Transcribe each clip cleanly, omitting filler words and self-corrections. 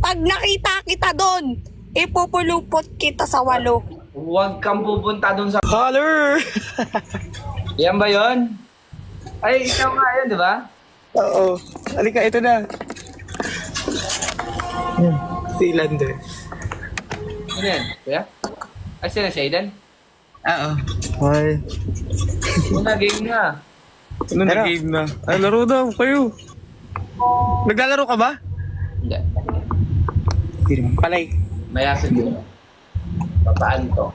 Pag nakita kita doon, ipupulupot kita sa 8. Huwag kang pupunta dun sa... Holler! Yan ba yun? Ay, ikaw nga yun, di ba? Oo. Halika, ito na. Si Lander. Ano yan, kuya? Ay, sila si Aiden? Oo. Hi. Una, game nga. Ano na game na? Ay, laro daw kayo. Naglalaro ka ba? Hindi. Hindi naman. Palay. Maya siguro. Papaan to?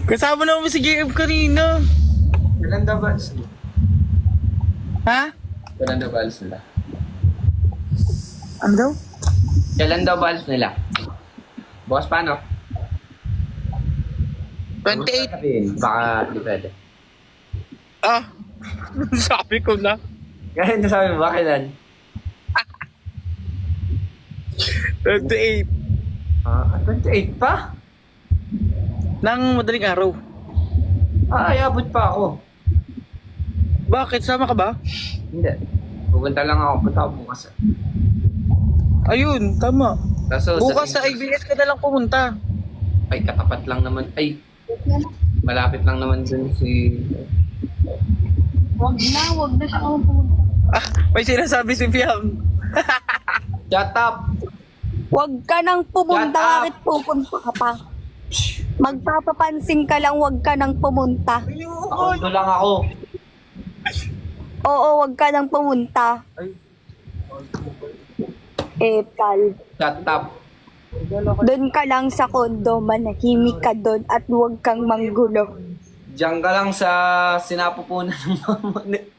Kasama naman si JF kanina. Kailan daw balls nila? Ha? Kailan daw balls nila? Ano daw? Kailan daw balls nila? Bukas paano? 28. Baka di pwede. Ah. Sabi ko na. Kaya hindi sabi mo, kailan? 28. 28 pa? Nang madaling araw. Ay, abot pa ako. Bakit? Sama ka ba? Hindi. Pupunta lang ako. Punta ako bukas. Ayun, tama. Kaso, Bukas sa ABS ka na lang pumunta. Ay, katapat lang naman. Ay, malapit lang naman dun si... Wag na siya ako pumunta. Ah, may sinasabi si Fiam. Shut up! Wag ka nang pumunta, Shut up! bakit pupunta ka pa? Magpapapansin ka lang, wag ka nang pumunta. Ako ito lang ako. Oo, wag ka nang pumunta. Ay, Tal. shut up. Doon ka lang sa kondo, manahimik ka doon at huwag kang manggulo. Diyan ka lang sa sinapupunan ng mama ni...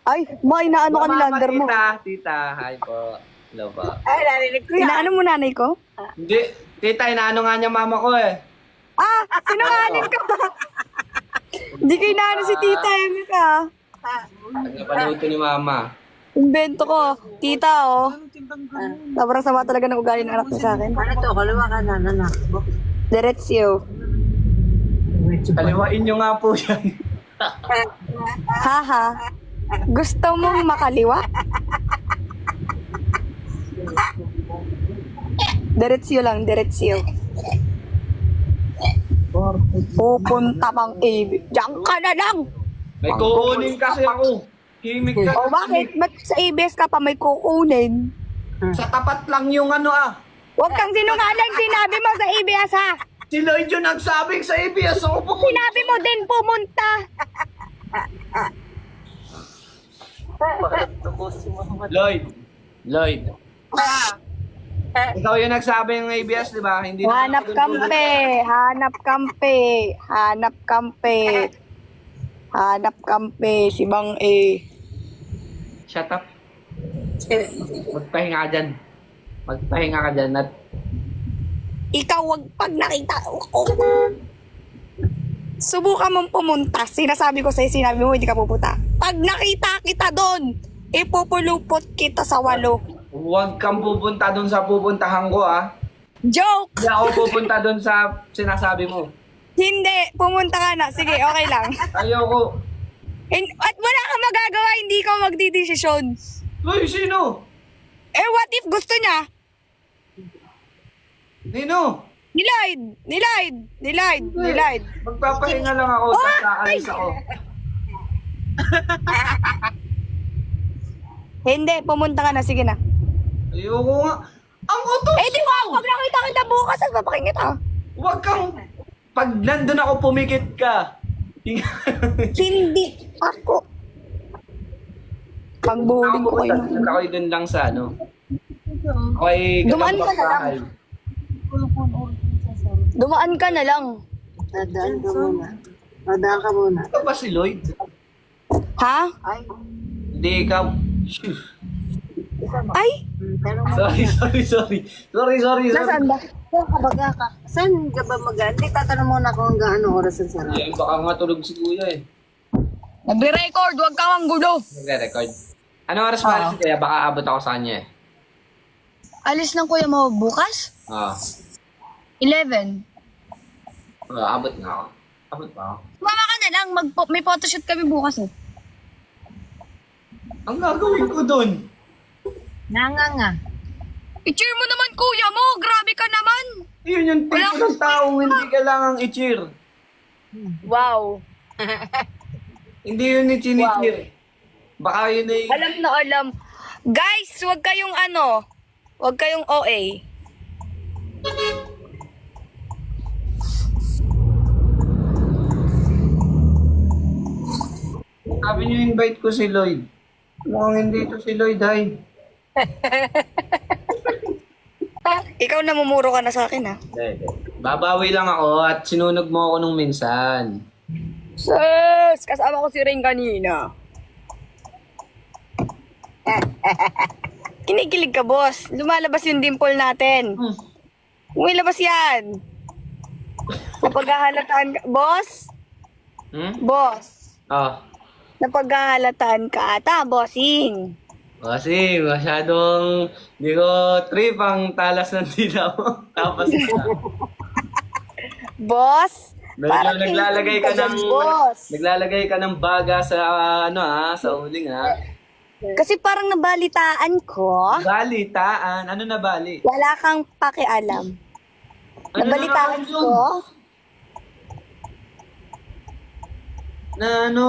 Ay, may inaano ka ni Mama, Lander mo. Tita, hi po. Hello po. Ay, narinig ko yan. Inaano mo nanay ko? Hindi, tita, inaano nga niya mama ko eh. Ah, sinungaling ka ba? Hindi kayo inaano si Tita Emi ka. Nagpapanood ko ni mama. Invento ko. Tita, oh. Sobrang sama talaga ng ugali ng anak niya sa akin. Ano to? Kaliwa ka na, anak. Diretsyo. Kaliwain nyo nga po yan. Haha. Gusto mong makaliwa? Diretsyo lang, diretsyo. Pupunta mang ibig. Diyan ka na lang! May kukunin kasi ako. Himik ka. O bakit? Ba't sa ABS ka pa may kukunin? Sa tapat lang yung ano ah. Huwag kang sinungaling, sinabi mo sa ABS ha! Si Lloyd yung nagsabing sa ABS ako po. Sinabi mo din pumunta! Lloyd. Ikaw yung nagsabi ng ABS, di ba? Hindi naman Hanap ako dun kampe, hanap kampe, hanap kampe. Hanap kampe, si Bang A. Shut up. Magpahinga ka dyan. Magpahinga ka dyan at Ikaw wag pag nakita ako. Subukan mong pumunta. Sinasabi ko sa'yo, sinabi mo, hindi ka pupunta. Pag nakita kita doon, ipupulupot kita sa 8. huwag kang pupunta dun sa pupuntahan ko ah. Joke! Hindi ako pupunta dun sa sinasabi mo. Hindi, pumunta ka na. Sige, okay lang. Ayoko. At wala kang magagawa, hindi ka magdidesisyon. Uy, sino? Eh, what if gusto niya? Nino? Nilide. Magpapahinga lang ako, tapos aalis ako. Hindi, pumunta ka na. Sige na. Ayoko nga. Ang utos Eh, di mo! ba? Pag nakita kita bukas, at papakingit ha. Huwag kang... Pag nandun ako, pumikit ka. Hindi ako. Pag-bowling ko kayo. Ako'y dun lang sa ano. Ako'y Dumaan ka na lang. bahay. Dumaan ka na lang. Dadaan ka muna. Dadaan ka muna. Ito ba si Lloyd? Ha? Ay, Hindi, ikaw. Shoo. Ay, pero Sorry. nasaan ba? kabaga ka. Saan ka ba mag-aandi? Tatanong muna kung hanggang anong oras ang sarap. Yan, baka matulog si Kuya eh. Nagre-record, huwag kang manggulo. Nagre-record. Ano oras pa alis si Kuya? Baka abot ako sa kanya eh. Alis ng kuya mo bukas? Ah. 11. Abot nga ako. Abot pa ako. Mama ka na lang, may photoshoot kami bukas eh. Ang gagawin ko dun? Nanganga. I-cheer mo naman kuya mo. Grabe ka naman. Yun yung tipo ng taong hindi kailangang i-cheer. Wow. Hindi yun ni chini-cheer. Baka yun ay... Alam na alam. Guys, wag kayong wag kayong OA. Sabi niyo invite ko si Lloyd. Mukhang hindi ito si Lloyd, ay. Ikaw namumuro ka na sa akin, ha? Hindi. Babawi lang ako at sinunog mo ako nung minsan. Sus! Kasama ko si Rain kanina. Kinikilig ka, boss. Lumalabas yung dimple natin. Umilabas yan. Napaghahalataan ka. Boss? Boss. Ah. Napaghahalataan ka ata, bossing. Kasi masyadong di ko trip ang talas ng dila mo. Tapos Boss? medyo Parang naglalagay ka ng boss. naglalagay ka ng baga sa sa uling Kasi parang nabalitaan ko. Balitaan. Ano na bali? Wala kang pakialam. Ano Nabalitaan na yun? ko. Na ano?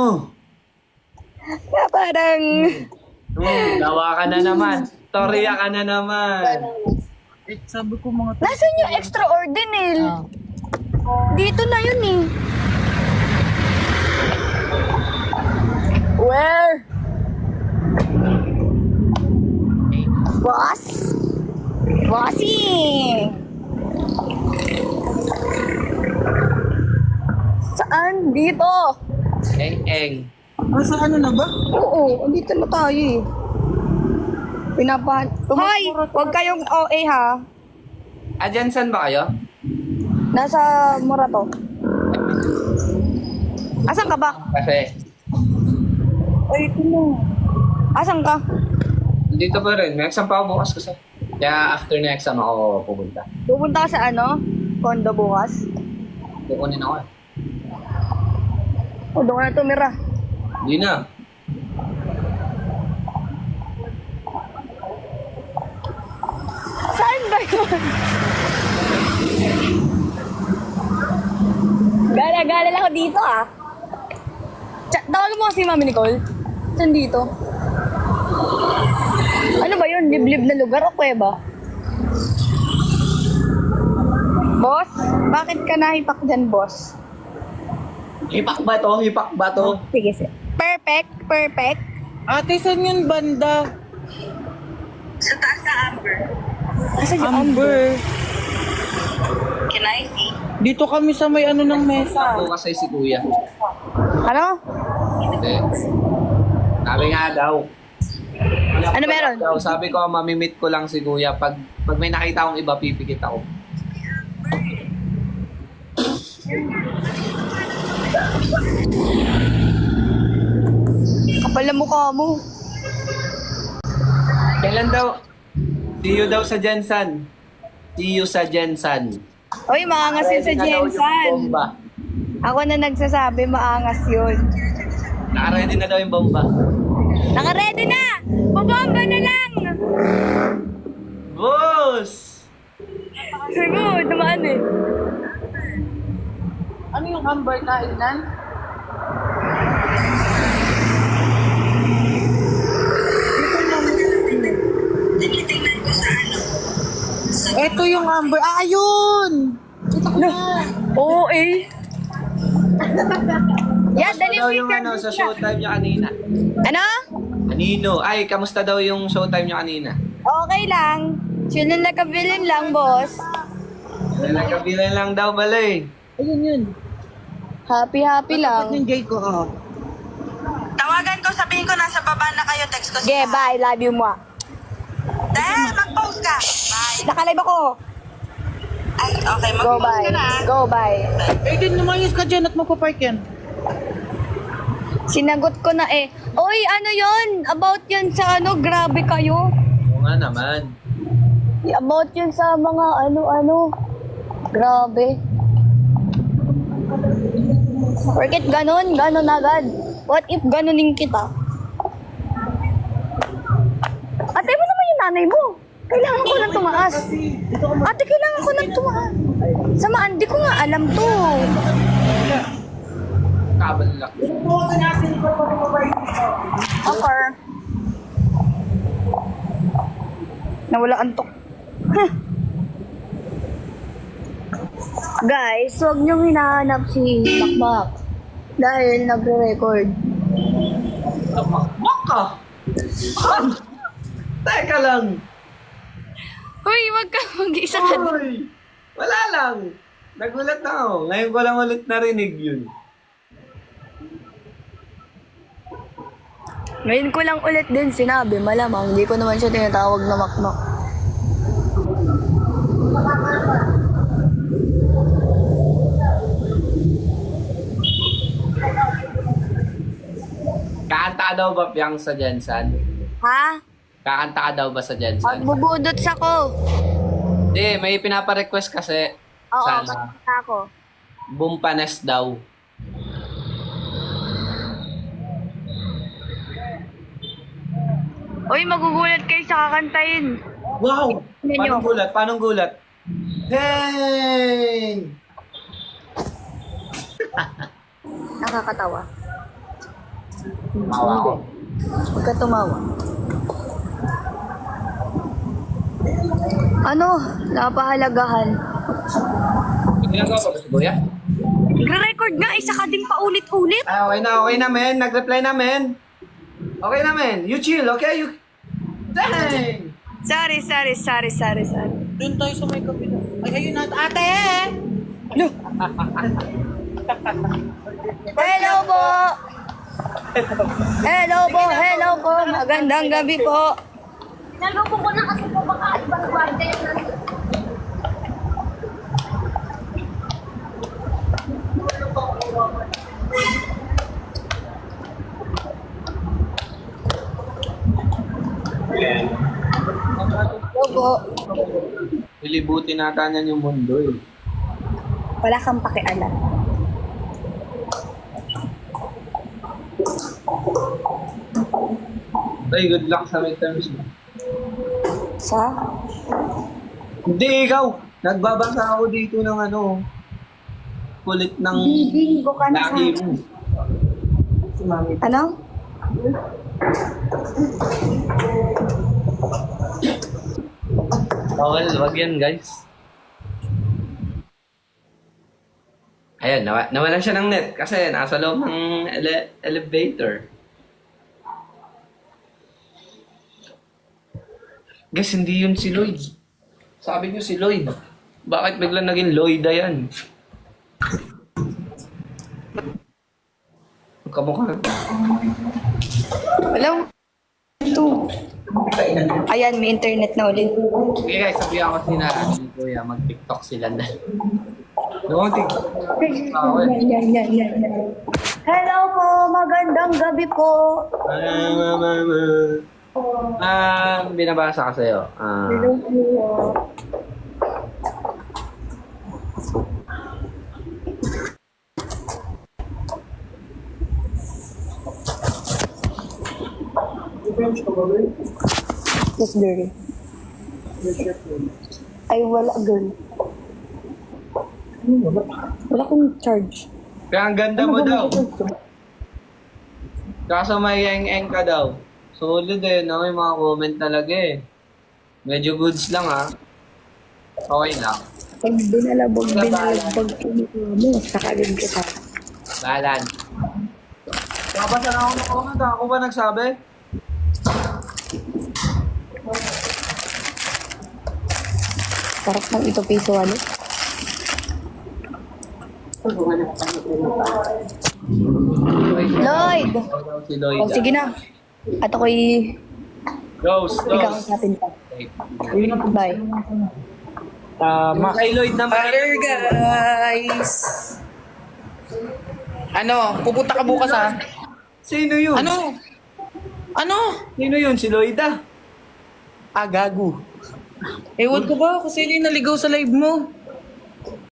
Na parang... Dawa ka na naman. Torya ka na naman. Sabi ko mga... Nasaan yung extraordinary? Dito na yun eh. Where? Boss? Bossing! Saan? Dito. Eng. Sa ano na ba? Oo, andito na tayo eh. Hoy! Huwag kayong OA ha. Jansan ba kayo? Nasa Morato. Asan ka ba? Kasi Ay, ito na. Asan ka? dito pa rin. May exam pa ako bukas kasi. Kaya after na exam ako pupunta. Pupunta ka sa condo bukas? Kukunin ako eh. O, doon ka na tumira. Hindi na. Saan ba yun? Gala-gala lang ako dito ah. Tawagan mo kasi si Mami Nicole. Saan dito? Ano ba yun? Liblib na lugar o kuweba? Boss? Bakit ka nahipak dyan, boss? Hipak ba to? Hipak ba to? Sige, sige. Perfect, perfect. Ate, saan yung banda? Asan yung Amber. Can I see? Dito kami sa may ano ng mesa. Ako kasi si kuya. Ano? Hindi. Sabi nga daw. Ano meron? Sabi ko, mamimit ko lang si kuya. Pag may nakita akong iba, pipikit ako. Kapal na mukha mo. Kailan daw? See you daw sa Jensan. See you sa Jensan. Uy, maangas yun sa Ready na daw yung Jensan. bomba. Ako na nagsasabi, maangas yun. Naka-ready na daw yung bomba. Naka-ready na! Babamba na lang! Boss! Sige, dumaan eh. Ano yung Amber kainan? Ito yung Amber. Ah, ayun! Kita ko na. Oo eh. Yan, Kamusta dali daw mo yung sa showtime niya kanina? Ano? Anino? Ay, kamusta daw yung showtime niya kanina? Okay lang. Chill na nakabilin lang, boss. Nagkabilan lang daw pala eh. Ayun yun. Happy lang. Yung Jay ko, oh. Tawagan ko, sabihin ko nasa baba na kayo, text ko Okay, bye. Love you mo. Dahil, mag-post ka. Bye. Nakalive ako. Ay, okay, Go mag-post bye. ka na. Go bye. Eh, din lumayos ka dyan at magpapark yan. Sinagot ko na eh. Oy, ano yon? About yun sa grabe kayo. Oo nga naman. About yun sa mga ano. Grabe. Bakit ganon agad? What if ganunin kita? nanay mo. Kailangan ko nang tumaas. Ate, kailangan ko nang tumaas. Samaan, di ko nga alam to. Kabal lang. Okay. Nawala antok. Huh. Guys, huwag niyong hinahanap si Makmak. Dahil nagre-record. Tumakbak ka! Teka lang! Uy, wag ka mag-isa ka. Uy! Wala lang! Nagulat ako. Ngayon ko lang ulit narinig yun. Ngayon ko lang ulit din sinabi, malamang hindi ko naman siya tinatawag na Makmak. Kakanta daw ba piyang sa Jensen? Ha? Kakanta ka daw ba sa Jensen? Magbubudot sa ko. Hindi, may pinapa-request kasi. Oo, Sana. makita ako. Bumpanes daw. Uy, magugulat kayo sa kakantayin. Wow! Ninyo. Paano gulat? Paano gulat? Hey! Nakakatawa. Wow. Huwag ka tumawa. Ano? Napahalagahan. Ginagawa pa ba si Kuya? Nagre-record nga, isa ka ding paulit-ulit. Ay, okay na, men. Nag-reply na, men. Okay na, men. You chill, okay? You... Dang! Sorry. Doon tayo sa may kabila. Ay, ayun na. Ate! Hello po! Hello po! Magandang gabi po! Naloko ko na kasi po baka ibang guardia yung nandito. Hello po! Ilibutin nata niyan yung mundo, eh. Wala kang pakialam. Ay, good luck sa midterms mo. Sa? Hindi, ikaw! Nagbabasa ako dito ng ano, kulit ng Bibinggo ka na laki sa... mo. Ano? Bawal, wag yan, guys. Ayan, nawalan siya ng net kasi nasa loob ng elevator. Guys, hindi yun si Lloyd. Sabi niyo si Lloyd. Bakit biglang naging Lloyda yan? Kamukha. Wala. Ito. Ayan, may internet na ulit. Okay guys, sabihan ko sila ni Kuya, mag-TikTok sila na. Noong TikTok. Yan. Hello po, magandang gabi po. Binabasa ko sa'yo. Hello po. Yes, girl. Ay, wala, girl. Wala akong charge. Kaya ang ganda mo daw. Kaso may eng-eng ka daw. Solid eh, no? May mga comment talaga eh. Medyo goods lang ha. Okay lang. Pag binalagbag mo, sakalin kita. Balan. Babasa na ako ng comment ha. Ako ba nagsabi? Sarap ng ito piso, ano? Lloyd! Si Lloyd. Oh, sige na. At ako'y Ghost. ikaw natin pa. Bye. Tama. Kay Lloyd naman. Hello guys! Ano? Pupunta ka bukas ha? Sino yun? Ano? Ano? Sino yun? Si Lloyd ah. Gago. Ewan ko ba kung sino yung naligaw sa live mo?